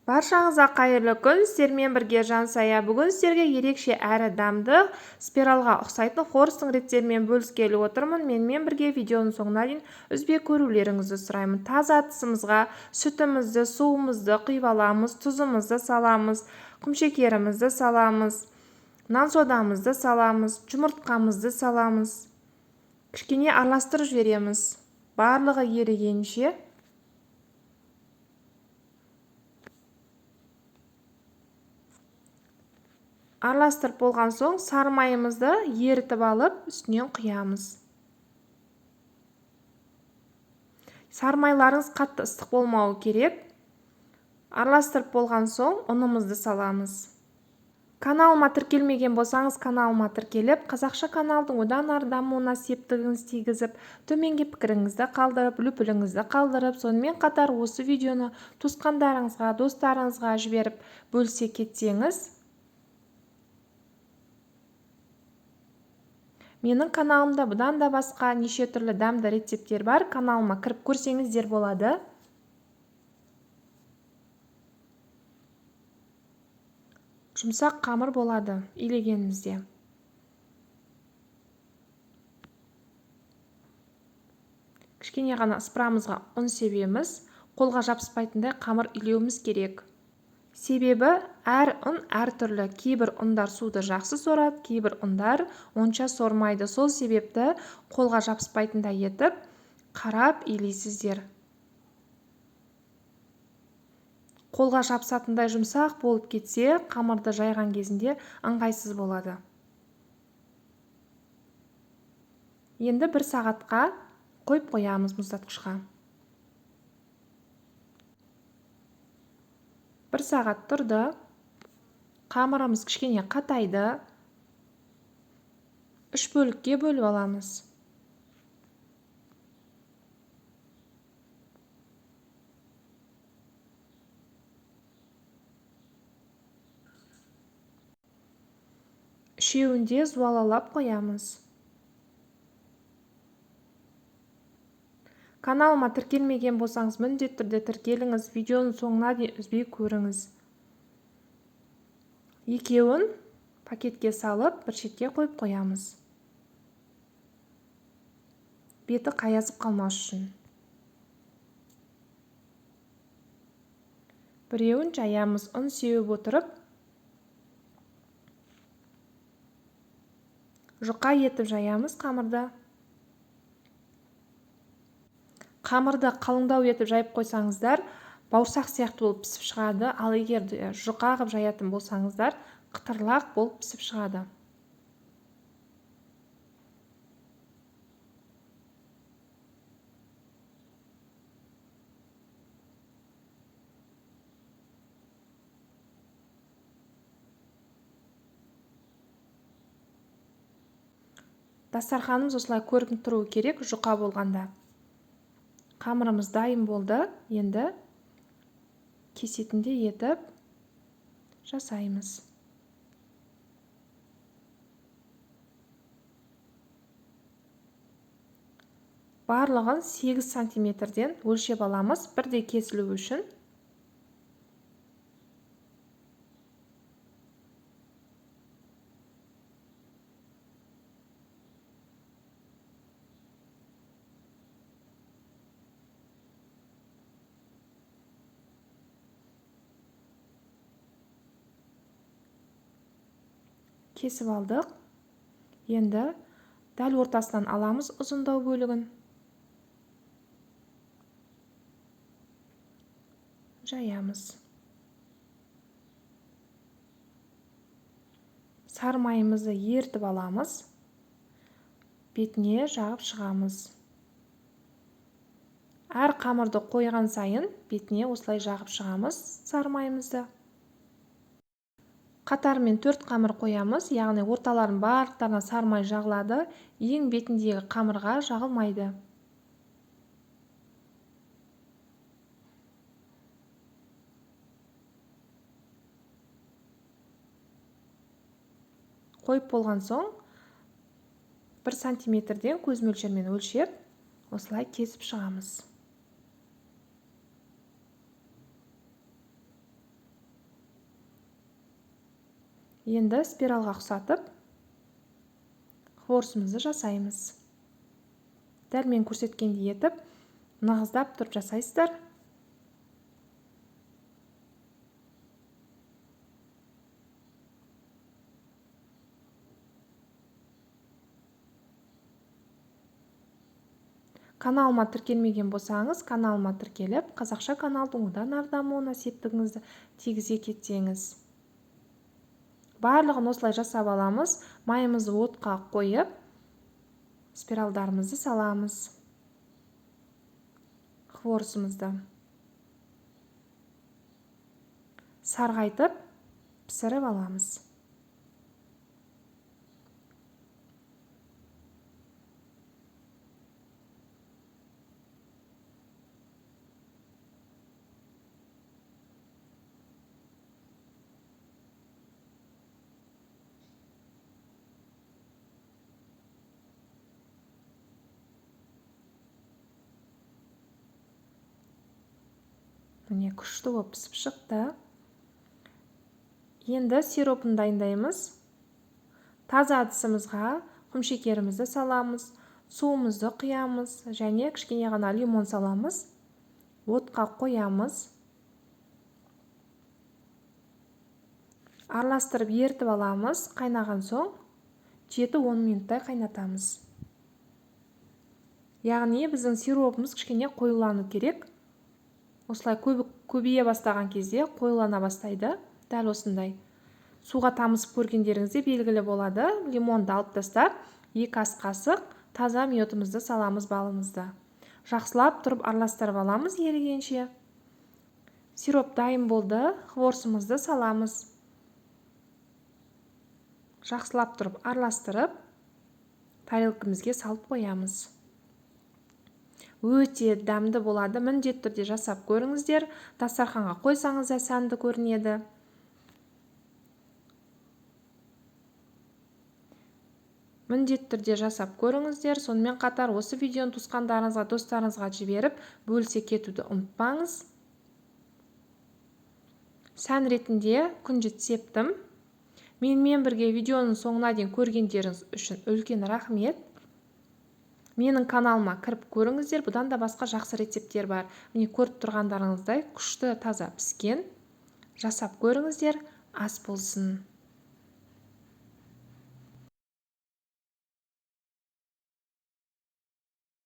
Баршаңызға қайырлы күн, сіздермен бірге Жансая. Бүгін сіздерге ерекше әрі дәмді спиральға ұқсайтын хорстың рецептімен бөліскелі отырмын. Менімен бірге видеоның соңына дейін үзбей көрулеріңізді сұраймын. Таза тысымызға сүтімізді, суымызды құйып аламыз, тұзымызды саламыз, құмшекерімізді саламыз, нан содамызды саламыз, жұмыртқамызды саламыз. Кішкене араластырып жібереміз. Барлығы ерігенше араластырып болған соң сары майымызды ерітіп алып үстінен құямыз. Сары майларыңыз қатты ыстық болмауы керек. Араластырып болған соң ұнымызды саламыз. Каналыма тіркелмеген болсаңыз, каналыма тіркеліп, қазақша каналдың одан ары дамуына септігіңіз тигізіп, төменге пікіріңізді қалдырып, лүпіліңізді қалдырып, сонымен қатар осы видеоны туысқандарыңызға, достарыңызға жіберіп бөлісе кетсеңіз, менің каналымда бұдан да басқа неше түрлі дәмді рецепттер бар. Каналыма кіріп көрсеңіздер болады. Жұмсақ қамыр болады илегенімізде. Кішкене ғана ысырамызға ұн себеміз. Қолға жабыспайтындай қамыр илеуіміз керек. Себебі әр ұн әртүрлі. Кейбір ұндар суды жақсы сорады, кейбір ұндар онша сормайды. Сол себепті қолға жабыспайтындай етіп, қарап илейсіздер. Қолға жабысатындай жұмсақ болып кетсе, қамырды жайған кезінде ыңғайсыз болады. Енді 1 сағатқа қойып қоямыз мұздатқышқа. 1 сағат тұрды. Қамырымыз кішкене қатайды. 3 бөлікке бөліп аламыз. Үшеуінде зуалалап қоямыз. Каналыма тіркелмеген болсаңыз, міндетті түрде тіркеліңіз, видеоның соңына дейін үзбей көріңіз. Екеуін пакетке салып, бір шетке қойып қоямыз. Беті қаясып қалмас үшін. Біреуін жаямыз, ұн сеуіп отырып, жұқа етіп жаямыз қамырды. Қамырды қалыңдау етіп жайып қойсаңыздар, бауырсақ сияқты болып пісіп шығады, ал егер жұқа қып жаятын болсаңыздар, қытырлақ болып пісіп шығады. Дастарханымыз осылай көрініп тұруы керек, жұқа болғанда. Қамырымыз дайын болды. Енді кесетінде етіп жасаймыз. Барлығын 8 сантиметрден өлшеп аламыз, бірдей кесілу үшін. Кесіп алдық. Енді дәл ортасынан аламыз ұзындау бөлігін. Жаямыз. Сары майымызды ерітіп аламыз. Бетіне жағып шығамыз. Әр қамырды қойған сайын бетіне осылай жағып шығамыз сары майымызды. Қатарымен 4 қамыр қоямыз, яғни орталарын барлықтарына сары май жағылады, ең бетіндегі қамырға жағылмайды. Қойып болған соң 1 сантиметрден көз мөлшермен өлшеп, осылай кесіп шығамыз. Енді спиралға ұқсатып хворсымызды жасаймыз. Дәл мен көрсеткендей етіп, нығыздап тұрып жасайсыздар. Каналыма тіркелмеген болсаңыз, каналыма тіркеліп, қазақша каналдың одан ары дамуына септігіңізді тигізе кетсеңіз. Барлығын осылай жасап аламыз. Майымызды отқа қойып, спиралдарымызды саламыз. Хворсымызды сарғайтып, пісіріп аламыз. Міне күшті болып пісіп шықты. Енді сиропын дайындаймыз. Таза ыдысымызға құмшекерімізді саламыз, суымызды құямыз және кішкене ғана лимон саламыз. Отқа қоямыз. Араластырып ертіп аламыз. Қайнаған соң 7-10 минуттай қайнатамыз. Яғни біздің сиропымыз кішкене қоюлану керек. Осылай көбейе бастаған кезде қоюлана бастайды. Дәл осындай. Суға тамызып көргендеріңізде белгілі болады. Лимонды алып тастап, 2 ас қасық таза миотымызды саламыз балымызды. Жақсылап тұрып араластырып аламыз ерігенше. Сироп дайын болды. Хворсымызды саламыз. Жақсылап тұрып араластырып, тарелкамызге салып қоямыз. Өте дәмді болады. Міндетті түрде жасап көріңіздер. Дастарханға қойсаңыз да сәнді көрінеді. Міндетті түрде жасап көріңіздер. Сонымен қатар осы видеоны туысқандарыңызға, достарыңызға жіберіп, бөлісе кетуді ұмытпаңыз. Сән ретінде күнжіт септім. Менімен бірге видеоның соңына дейін көргендеріңіз үшін үлкен рахмет. Менің каналыма кіріп көріңіздер. Бұдан да басқа жақсы рецептер бар. Міне көріп тұрғандарыңыздай күшті таза піскен. Жасап көріңіздер. Ас болсын.